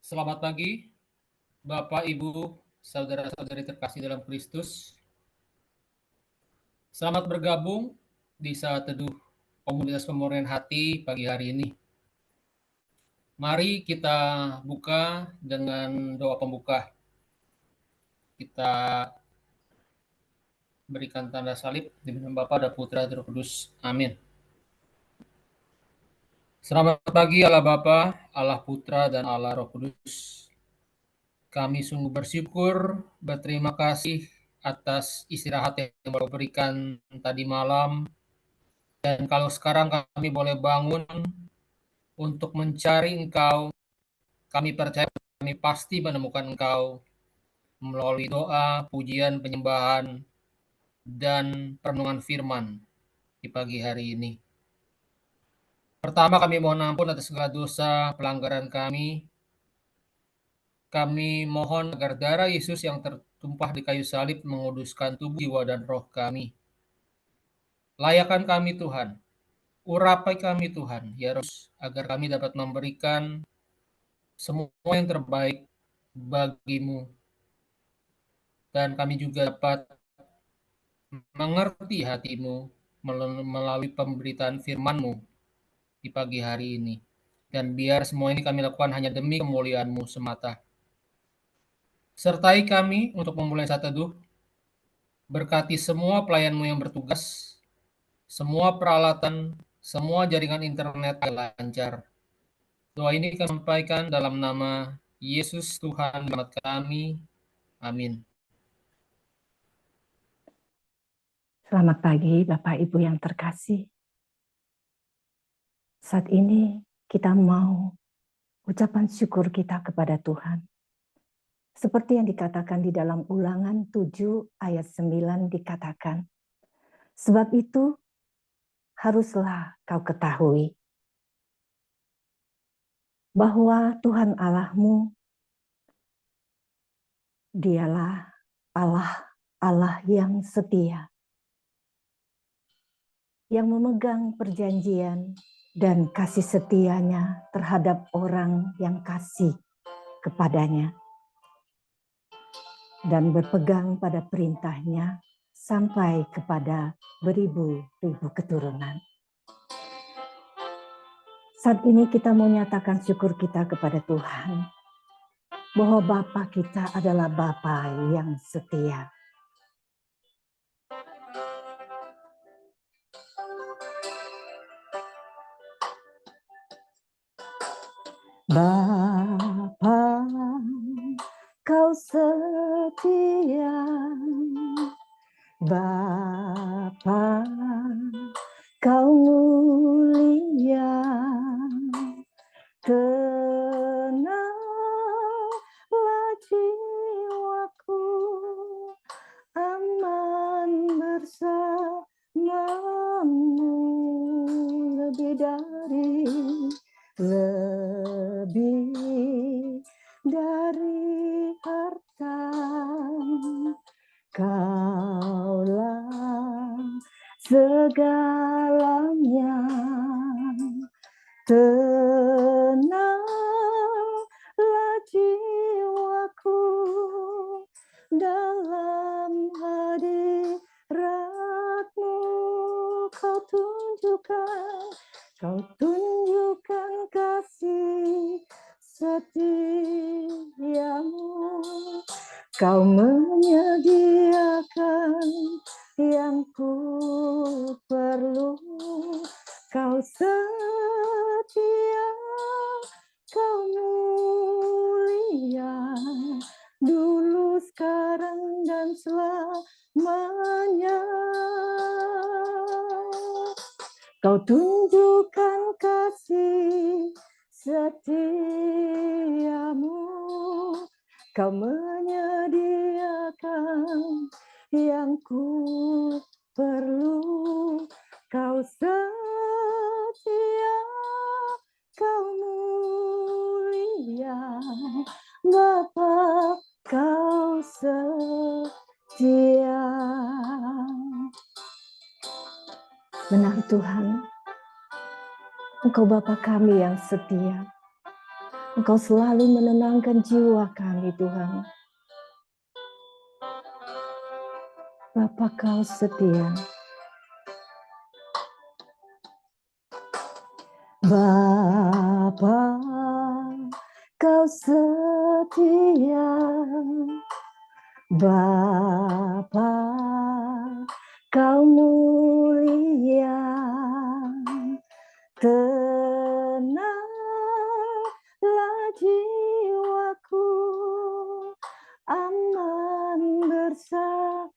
Selamat pagi, Bapak, Ibu, saudara-saudari terkasih dalam Kristus. Selamat bergabung di saat teduh komunitas pemurnian hati pagi hari ini. Mari kita buka dengan doa pembuka. Kita berikan tanda salib di dalam Bapa dan Putra dan Roh Kudus. Amin. Selamat pagi Allah Bapa, Allah Putra, dan Allah Roh Kudus. Kami sungguh bersyukur, berterima kasih atas istirahat yang baru berikan tadi malam. Dan kalau sekarang kami boleh bangun untuk mencari Engkau, kami percaya kami pasti menemukan Engkau melalui doa, pujian, penyembahan, dan perenungan firman di pagi hari ini. Pertama, kami mohon ampun atas segala dosa pelanggaran kami. Kami mohon agar darah Yesus yang tertumpah di kayu salib menguduskan tubuh, jiwa, dan roh kami. Layakan kami Tuhan, urapai kami Tuhan, ya Roh, agar kami dapat memberikan semua yang terbaik bagimu, dan kami juga dapat mengerti hatimu melalui pemberitaan firman-Mu di pagi hari ini. Dan biar semua ini kami lakukan hanya demi kemuliaan-Mu semata. Sertai kami untuk memulai saat teduh, berkati semua pelayan-Mu yang bertugas, semua peralatan, semua jaringan internet lancar. Doa ini kami sampaikan dalam nama Yesus Tuhan Selamat kami. Amin. Selamat pagi Bapak Ibu yang terkasih. Saat ini kita mau ucapan syukur kita kepada Tuhan. Seperti yang dikatakan di dalam Ulangan 7 ayat 9 dikatakan, sebab itu haruslah kau ketahui bahwa Tuhan Allahmu dialah Allah yang setia, yang memegang perjanjian dan kasih setianya terhadap orang yang kasih kepadanya, dan berpegang pada perintahnya sampai kepada beribu-ribu keturunan. Saat ini kita mau nyatakan syukur kita kepada Tuhan bahwa Bapa kita adalah Bapa yang setia. Bapa, kau setia. Bapa, kau mulia. Tenanglah jiwaku, aman bersamamu, lebih dari harta. Kaulah segalanya. Tenanglah jiwaku dalam hadirat-Mu. Kau tunjukkan kasih setiamu. Kau menyediakan yang ku perlu. Kau setia, kau mulia, dulu, sekarang, dan selamanya. Kau tunjukkan kasih setiamu. Kau menyediakan yang ku perlu. Kau setia, kau mulia, Bapa, kau setia. Benar Tuhan, Engkau Bapa kami yang setia. Engkau selalu menenangkan jiwa kami, Tuhan. Bapa, Kau setia. Bapa, Kau setia. Bapa, Kau mulia. Tenanglah jiwaku, aman bersamamu.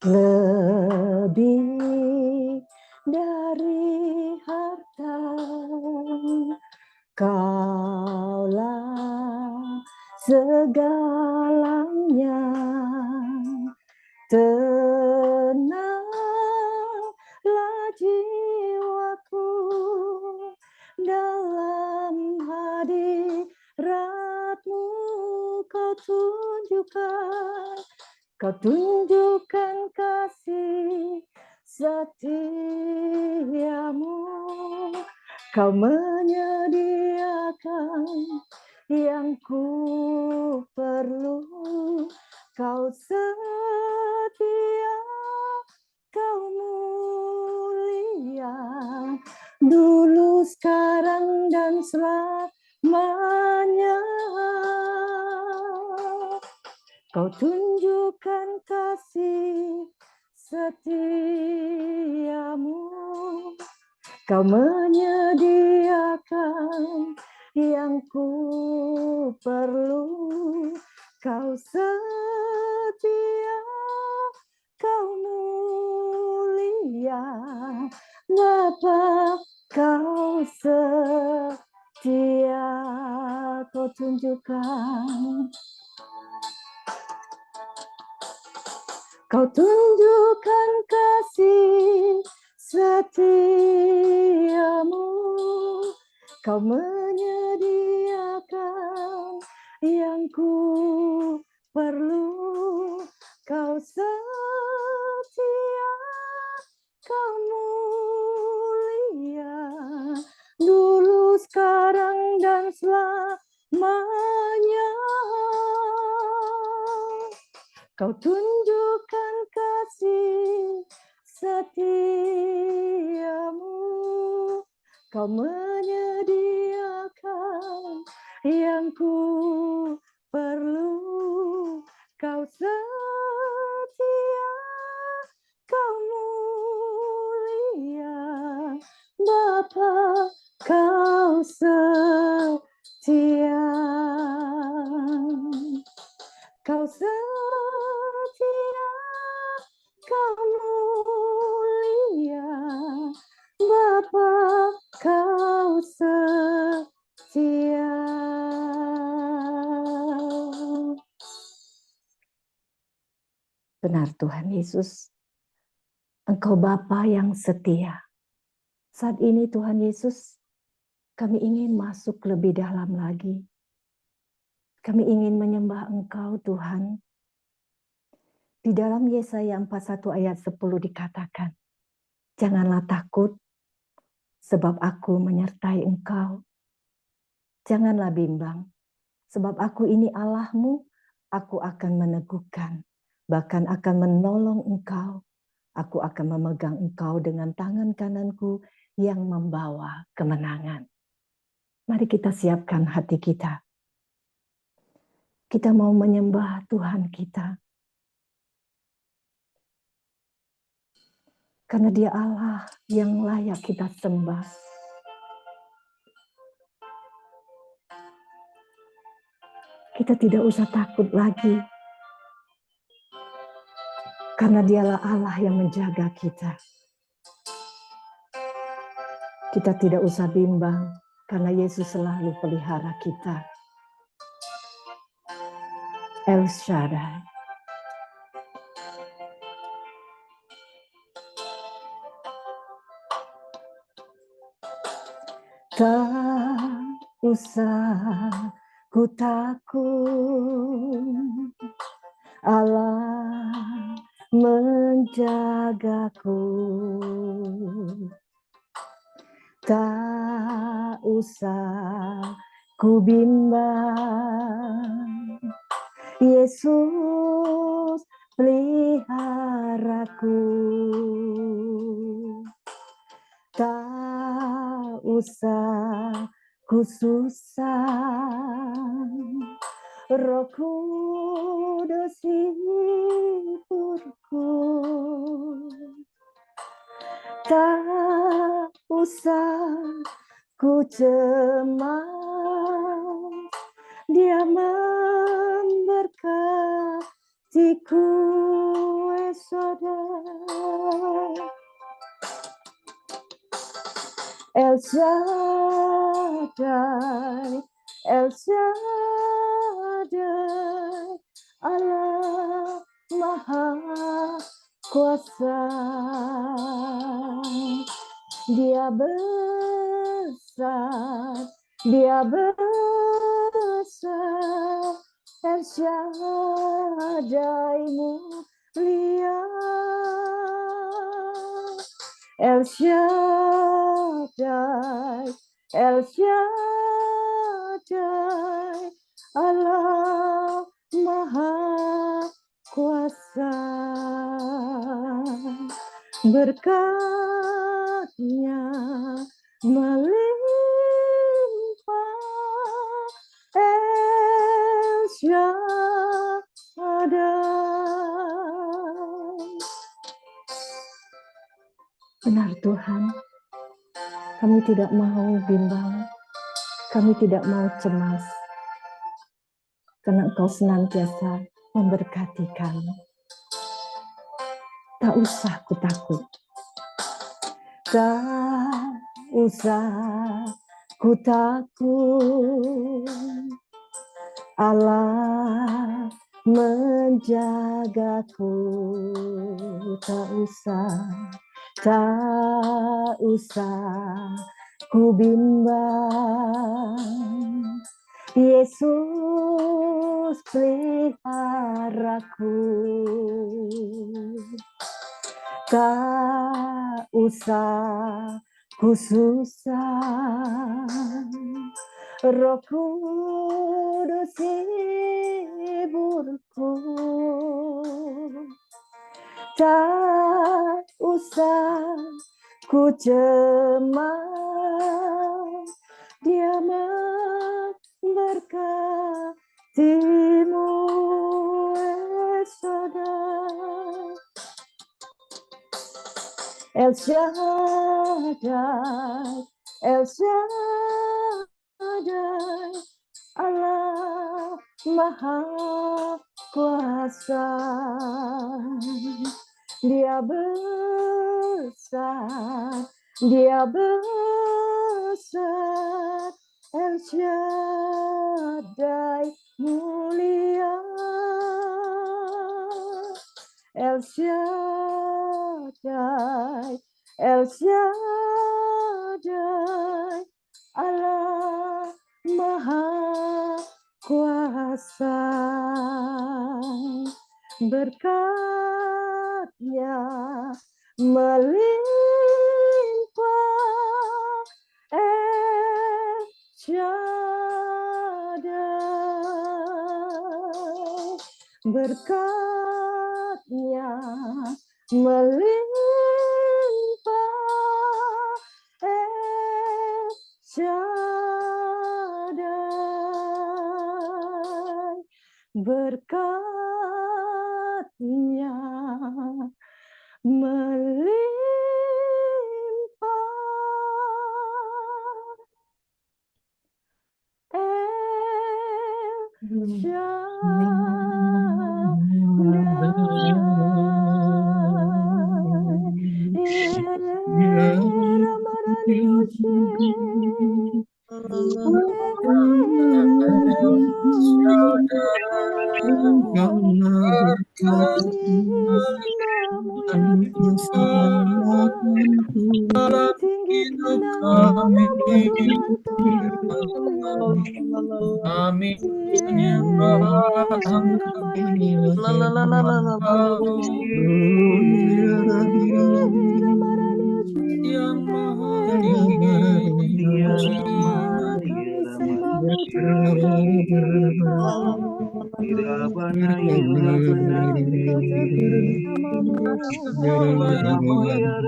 Lebih dari harta, Kaulah segalanya. Tenanglah jiwaku dalam hadirat-Mu. Kau tunjukkan kasih setiamu. Kau menyediakan yang ku perlu. Kau setia, Kau mulia, dulu, sekarang, dan selamanya. Kau tunjukkan kasih setiamu. Kau menyediakan yang ku perlu. Kau setia, Kau mulia, Bapa, Kau setia. Kau tunjukkan kasih setiamu. Kau menyediakan yang ku perlu. Kau setia, Kau mulia, dulu, sekarang, dan selamanya. Kau tunjukkan kasih setiamu. Kau menyediakan yang ku perlu. Kau setia, Kau mulia, Bapa, Kau setia. Kau setia, Kau mulia, Bapa, Kau setia. Benar, Tuhan Yesus, Engkau Bapa yang setia. Saat ini, Tuhan Yesus, kami ingin masuk lebih dalam lagi. Kami ingin menyembah Engkau, Tuhan. Di dalam Yesaya 41 ayat 10 dikatakan, janganlah takut, sebab aku menyertai engkau. Janganlah bimbang, sebab aku ini Allahmu, aku akan meneguhkan, bahkan akan menolong engkau. Aku akan memegang engkau dengan tangan kananku yang membawa kemenangan. Mari kita siapkan hati kita. Kita mau menyembah Tuhan kita. Karena Dia Allah yang layak kita sembah. Kita tidak usah takut lagi. Karena Dialah Allah yang menjaga kita. Kita tidak usah bimbang. Karena Yesus selalu pelihara kita. El Shaddai. Tak usah ku takut, Allah menjagaku. ku bimbang. Yesus peliharaku, tak usah ku susah, Roh Kudus hiburku, tak usah ku cemas, Dia memberkatiku, saudara. El Shaddai, El Shaddai, Allah Maha Kuasa. Dia besar, Dia besar, El Shaddai mulia. El Shaddai, El Shaddai, Allah Maha Kuasa. Berkatnya melimpah, El Shaddai. Benar Tuhan, kami tidak mau bimbang, kami tidak mau cemas, karena Engkau senantiasa memberkati kami. Tak usah ku takut, tak usah ku takut, Allah menjagaku. Tak usah ku bimbang, Yesus peliharaku. Tak usah ku susah, Roh Kudus hiburku. Tak usah ku cemas, Dia memberkatimu, saudara. El Shaddai, El Shaddai, Allah Maha Kuasa. Dia besar, Dia besar, El Shaddai mulia. El Shaddai, El Shaddai, Allah Maha Kuasa. Berkatnya melimpah, El Shaddai. Berkatnya melimpah, El Shaddai. Berkatnya melimpah, El Kami menyembah yang maha tinggi, Kami sembah terpujilah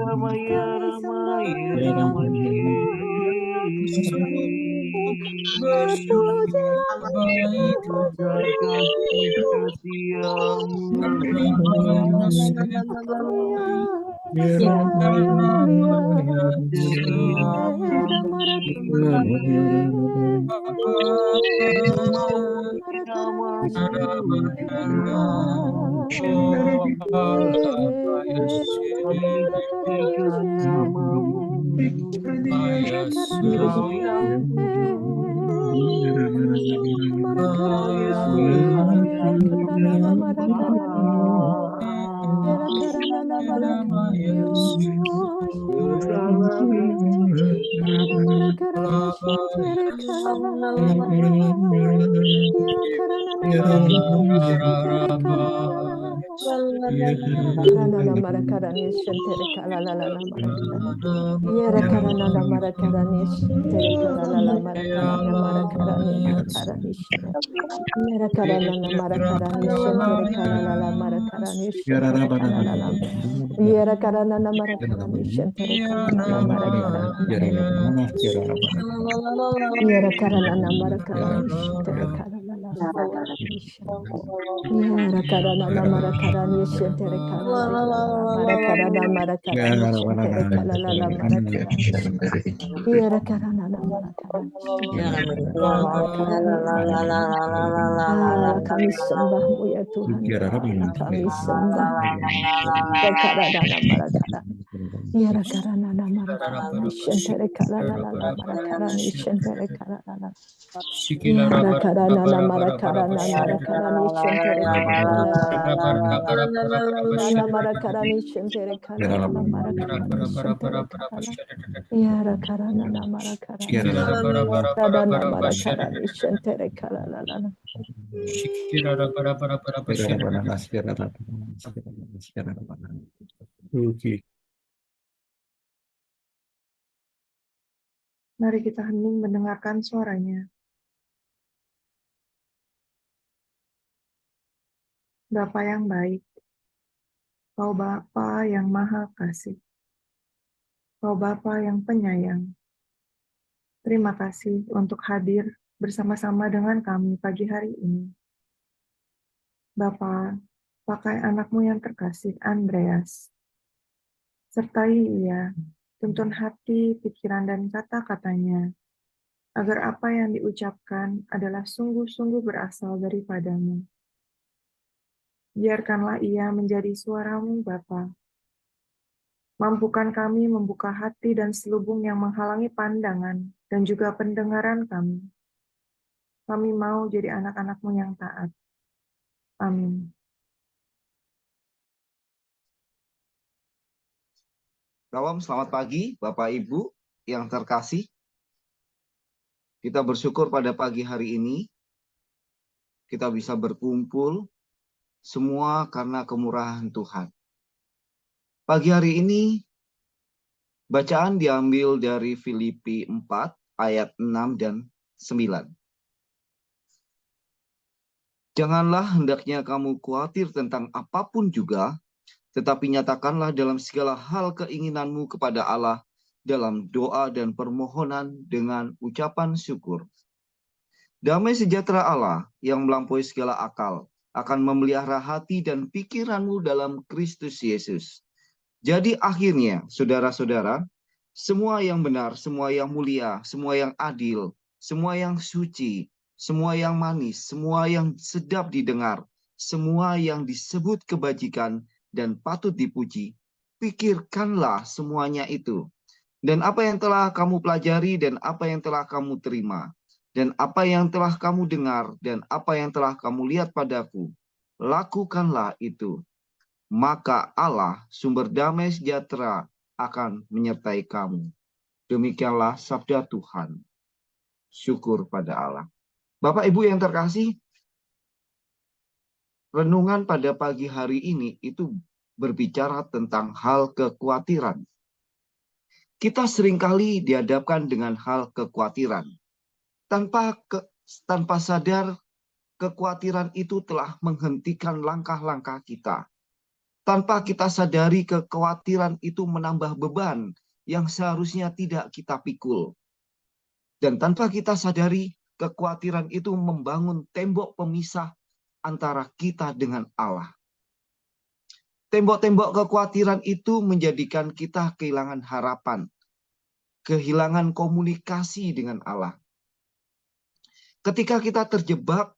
Besar kasih setiamu. Kami sembahmu ya Tuhan. Kami sembah. Rekaradana marakara. Ya rekaranana marakara. Shentere kalalala marakara. Shentere kalalala. Ya rekaranana marakara. Marakara. Shentere kalalala. Nana marakara. Shentere kalalala marakara. Shentere kalalala. Ya rekaranana marakara. Radana marakara. Shentere kalalala. Mari kita hening mendengarkan suaranya. Bapa yang baik, Kau Bapa yang maha kasih, Kau Bapa yang penyayang. Terima kasih untuk hadir bersama-sama dengan kami pagi hari ini. Bapa, pakai anakmu yang terkasih, Andreas. Sertai ia, tuntun hati, pikiran, dan kata-katanya, agar apa yang diucapkan adalah sungguh-sungguh berasal daripadamu. Biarkanlah ia menjadi suaramu, Bapa. Mampukan kami membuka hati dan selubung yang menghalangi pandangan dan juga pendengaran kami. Kami mau jadi anak-anak-Mu yang taat. Amin. Salam, selamat pagi Bapak Ibu yang terkasih. Kita bersyukur pada pagi hari ini kita bisa berkumpul semua karena kemurahan Tuhan. Pagi hari ini bacaan diambil dari Filipi 4 ayat 6 dan 9. Janganlah hendaknya kamu khawatir tentang apapun juga, tetapi nyatakanlah dalam segala hal keinginanmu kepada Allah dalam doa dan permohonan dengan ucapan syukur. Damai sejahtera Allah yang melampaui segala akal akan memelihara hati dan pikiranmu dalam Kristus Yesus. Jadi akhirnya, saudara-saudara, semua yang benar, semua yang mulia, semua yang adil, semua yang suci, semua yang manis, semua yang sedap didengar, semua yang disebut kebajikan dan patut dipuji, pikirkanlah semuanya itu. Dan apa yang telah kamu pelajari dan apa yang telah kamu terima, dan apa yang telah kamu dengar, dan apa yang telah kamu lihat padaku, lakukanlah itu. Maka Allah, sumber damai sejahtera, akan menyertai kamu. Demikianlah sabda Tuhan. Syukur pada Allah. Bapak Ibu yang terkasih, renungan pada pagi hari ini itu berbicara tentang hal kekhawatiran. Kita seringkali dihadapkan dengan hal kekhawatiran. Tanpa sadar, kekhawatiran itu telah menghentikan langkah-langkah kita. Tanpa kita sadari, kekhawatiran itu menambah beban yang seharusnya tidak kita pikul. Dan tanpa kita sadari, kekhawatiran itu membangun tembok pemisah antara kita dengan Allah. Tembok-tembok kekhawatiran itu menjadikan kita kehilangan harapan, kehilangan komunikasi dengan Allah. Ketika kita terjebak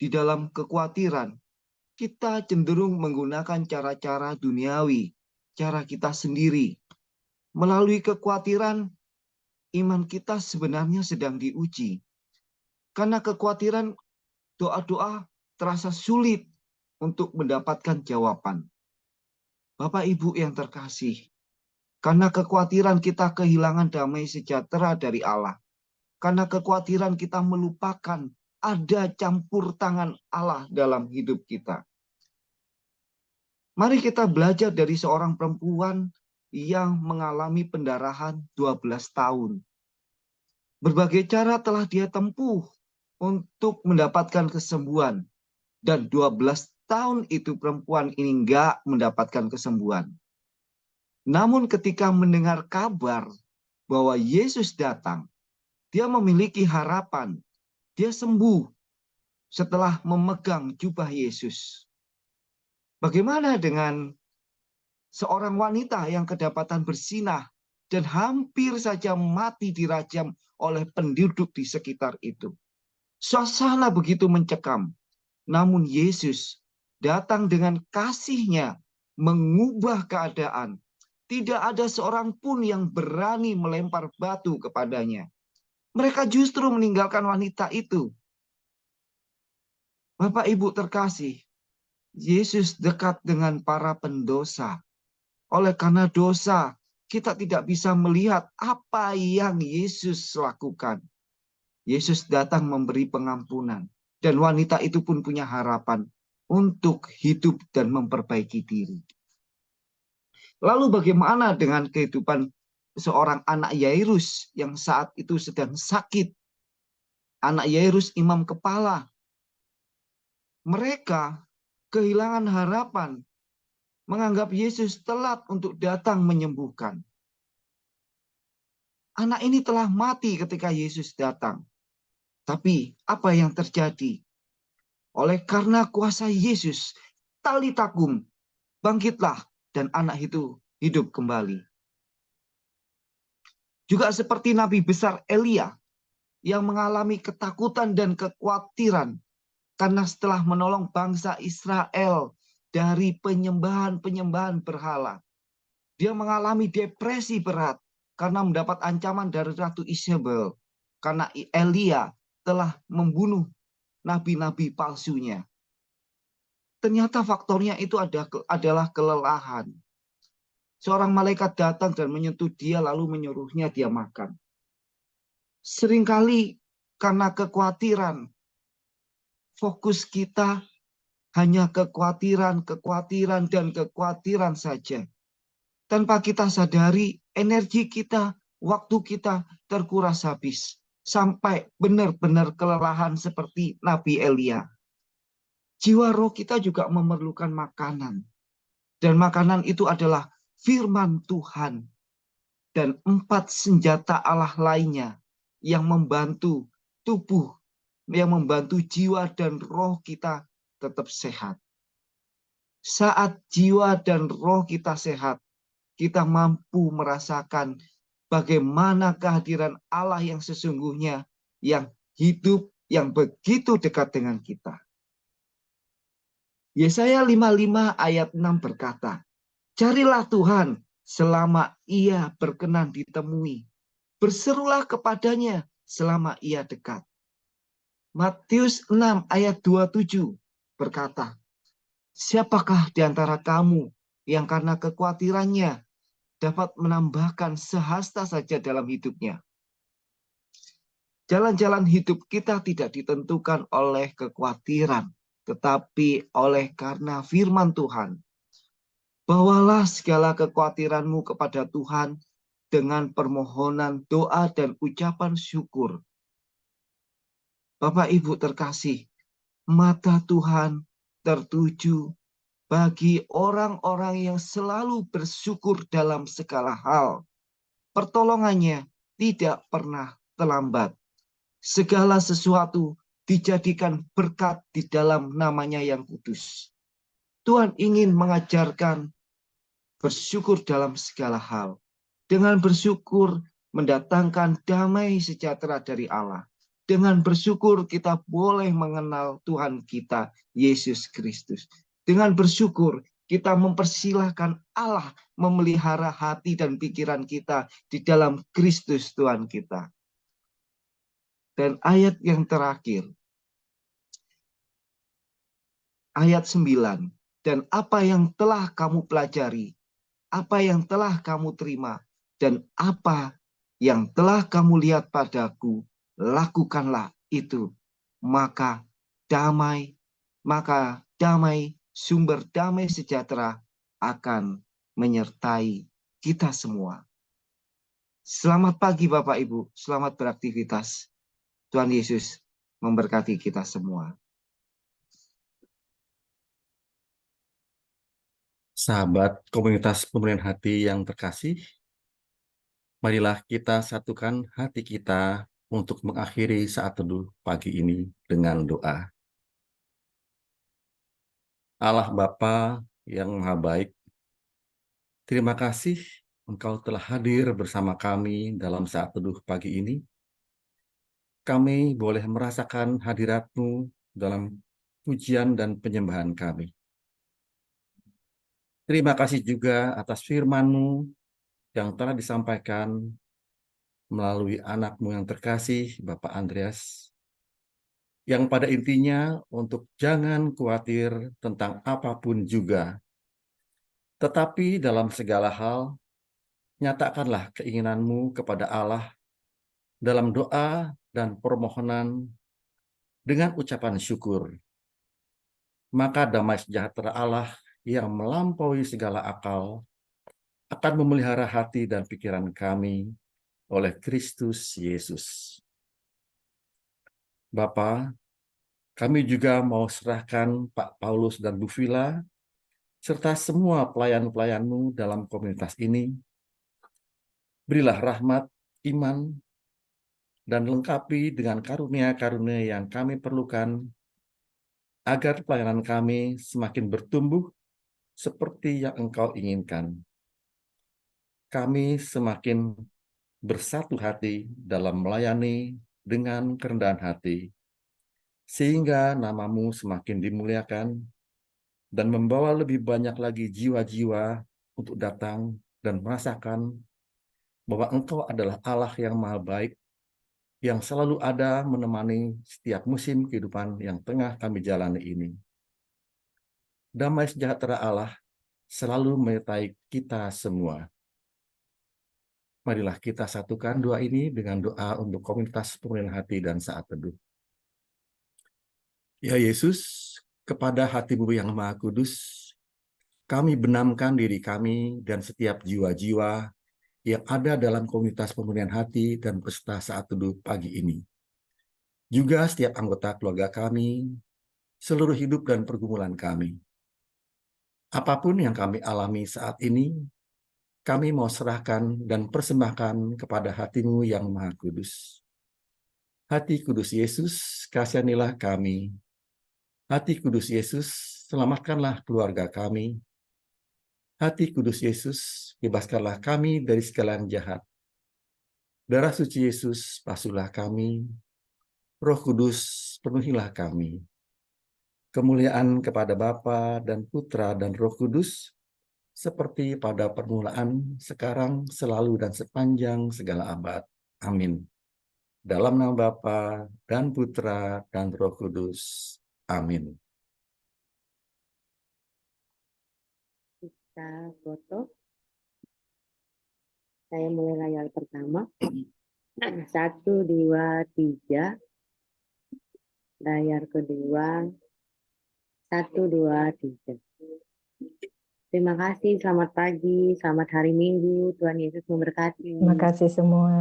di dalam kekhawatiran, kita cenderung menggunakan cara-cara duniawi, cara kita sendiri. Melalui kekhawatiran, iman kita sebenarnya sedang diuji. Karena kekhawatiran, doa-doa terasa sulit untuk mendapatkan jawaban. Bapak Ibu yang terkasih, karena kekhawatiran kita kehilangan damai sejahtera dari Allah. Karena kekhawatiran kita melupakan ada campur tangan Allah dalam hidup kita. Mari kita belajar dari seorang perempuan yang mengalami pendarahan 12 tahun. Berbagai cara telah dia tempuh untuk mendapatkan kesembuhan. Dan 12 tahun itu perempuan ini enggak mendapatkan kesembuhan. Namun ketika mendengar kabar bahwa Yesus datang, dia memiliki harapan. Dia sembuh setelah memegang jubah Yesus. Bagaimana dengan seorang wanita yang kedapatan bersinah dan hampir saja mati dirajam oleh penduduk di sekitar itu? Suasana begitu mencekam. Namun Yesus datang dengan kasih-Nya mengubah keadaan. Tidak ada seorang pun yang berani melempar batu kepadanya. Mereka justru meninggalkan wanita itu. Bapak Ibu terkasih, Yesus dekat dengan para pendosa. Oleh karena dosa, kita tidak bisa melihat apa yang Yesus lakukan. Yesus datang memberi pengampunan. Dan wanita itu pun punya harapan untuk hidup dan memperbaiki diri. Lalu bagaimana dengan kehidupan seorang anak Yairus yang saat itu sedang sakit? Anak Yairus imam kepala. Mereka kehilangan harapan, menganggap Yesus telat untuk datang menyembuhkan. Anak ini telah mati ketika Yesus datang. Tapi apa yang terjadi? Oleh karena kuasa Yesus, talitakum, bangkitlah, dan anak itu hidup kembali. Juga seperti Nabi besar Elia yang mengalami ketakutan dan kekhawatiran karena setelah menolong bangsa Israel dari penyembahan-penyembahan berhala. Dia mengalami depresi berat karena mendapat ancaman dari Ratu Isabel. Karena Elia telah membunuh nabi-nabi palsunya. Ternyata faktornya itu adalah kelelahan. Seorang malaikat datang dan menyentuh dia lalu menyuruhnya dia makan. Seringkali karena kekhawatiran, fokus kita hanya kekhawatiran saja. Tanpa kita sadari, energi kita, waktu kita terkuras habis. Sampai benar-benar kelelahan seperti Nabi Elia. Jiwa roh kita juga memerlukan makanan. Dan makanan itu adalah firman Tuhan. Dan 4 senjata Allah lainnya yang membantu tubuh, yang membantu jiwa dan roh kita tetap sehat. Saat jiwa dan roh kita sehat, kita mampu merasakan bagaimana kehadiran Allah yang sesungguhnya, yang hidup, yang begitu dekat dengan kita. Yesaya 55 ayat 6 berkata, carilah Tuhan selama ia berkenan ditemui. Berserulah kepadanya selama ia dekat. Matius 6 ayat 27 berkata, siapakah di antara kamu yang karena kekhawatirannya dapat menambahkan sehasta saja dalam hidupnya? Jalan-jalan hidup kita tidak ditentukan oleh kekhawatiran, tetapi oleh karena firman Tuhan. Bawalah segala kekhawatiranmu kepada Tuhan dengan permohonan, doa, dan ucapan syukur. Bapak Ibu terkasih, mata Tuhan tertuju bagi orang-orang yang selalu bersyukur dalam segala hal. Pertolongannya tidak pernah terlambat. Segala sesuatu dijadikan berkat di dalam namanya yang kudus. Tuhan ingin mengajarkan bersyukur dalam segala hal. Dengan bersyukur mendatangkan damai sejahtera dari Allah. Dengan bersyukur kita boleh mengenal Tuhan kita, Yesus Kristus. Dengan bersyukur kita mempersilahkan Allah memelihara hati dan pikiran kita di dalam Kristus Tuhan kita. Dan ayat yang terakhir, ayat 9. Dan apa yang telah kamu pelajari, apa yang telah kamu terima, dan apa yang telah kamu lihat padaku, lakukanlah itu. Maka damai, sumber damai sejahtera akan menyertai kita semua. Selamat pagi Bapak Ibu, selamat beraktivitas. Tuhan Yesus memberkati kita semua. Sahabat komunitas pemulihan hati yang terkasih, marilah kita satukan hati kita untuk mengakhiri saat teduh pagi ini dengan doa. Allah Bapa yang Maha Baik, terima kasih Engkau telah hadir bersama kami dalam saat teduh pagi ini. Kami boleh merasakan hadirat-Mu dalam pujian dan penyembahan kami. Terima kasih juga atas firman-Mu yang telah disampaikan melalui anak-Mu yang terkasih, Bapak Andreas, yang pada intinya untuk jangan khawatir tentang apapun juga, tetapi dalam segala hal, nyatakanlah keinginan-Mu kepada Allah dalam doa dan permohonan dengan ucapan syukur. Maka damai sejahtera Allah yang melampaui segala akal akan memelihara hati dan pikiran kami oleh Kristus Yesus. Bapa, kami juga mau serahkan Pak Paulus dan Bu Vila, serta semua pelayan-pelayan-Mu dalam komunitas ini. Berilah rahmat, iman, dan lengkapi dengan karunia-karunia yang kami perlukan, agar pelayanan kami semakin bertumbuh seperti yang Engkau inginkan. Kami semakin bersatu hati dalam melayani dengan kerendahan hati, sehingga nama-Mu semakin dimuliakan dan membawa lebih banyak lagi jiwa-jiwa untuk datang dan merasakan bahwa Engkau adalah Allah yang Maha Baik, yang selalu ada menemani setiap musim kehidupan yang tengah kami jalani ini. Damai sejahtera Allah selalu menyertai kita semua. Marilah kita satukan doa ini dengan doa untuk komunitas pemulihan hati dan saat teduh. Ya Yesus, kepada hati-Mu yang Maha Kudus, kami benamkan diri kami dan setiap jiwa-jiwa yang ada dalam komunitas pemulihan hati dan peserta saat teduh pagi ini. Juga setiap anggota keluarga kami, seluruh hidup dan pergumulan kami. Apapun yang kami alami saat ini, kami mau serahkan dan persembahkan kepada hati-Mu yang Maha Kudus. Hati Kudus Yesus, kasihanilah kami. Hati Kudus Yesus, selamatkanlah keluarga kami. Hati Kudus Yesus, bebaskanlah kami dari segala yang jahat. Darah suci Yesus, basuhlah kami. Roh Kudus, penuhilah kami. Kemuliaan kepada Bapa dan Putra dan Roh Kudus, seperti pada permulaan, sekarang, selalu, dan sepanjang segala abad. Amin. Dalam nama Bapa dan Putra dan Roh Kudus. Amin. Kita foto. Saya mulai layar pertama. 1, 2, 3. Layar kedua. 1, 2, 3. Terima kasih, selamat pagi, selamat hari Minggu. Tuhan Yesus memberkati. Terima kasih semua.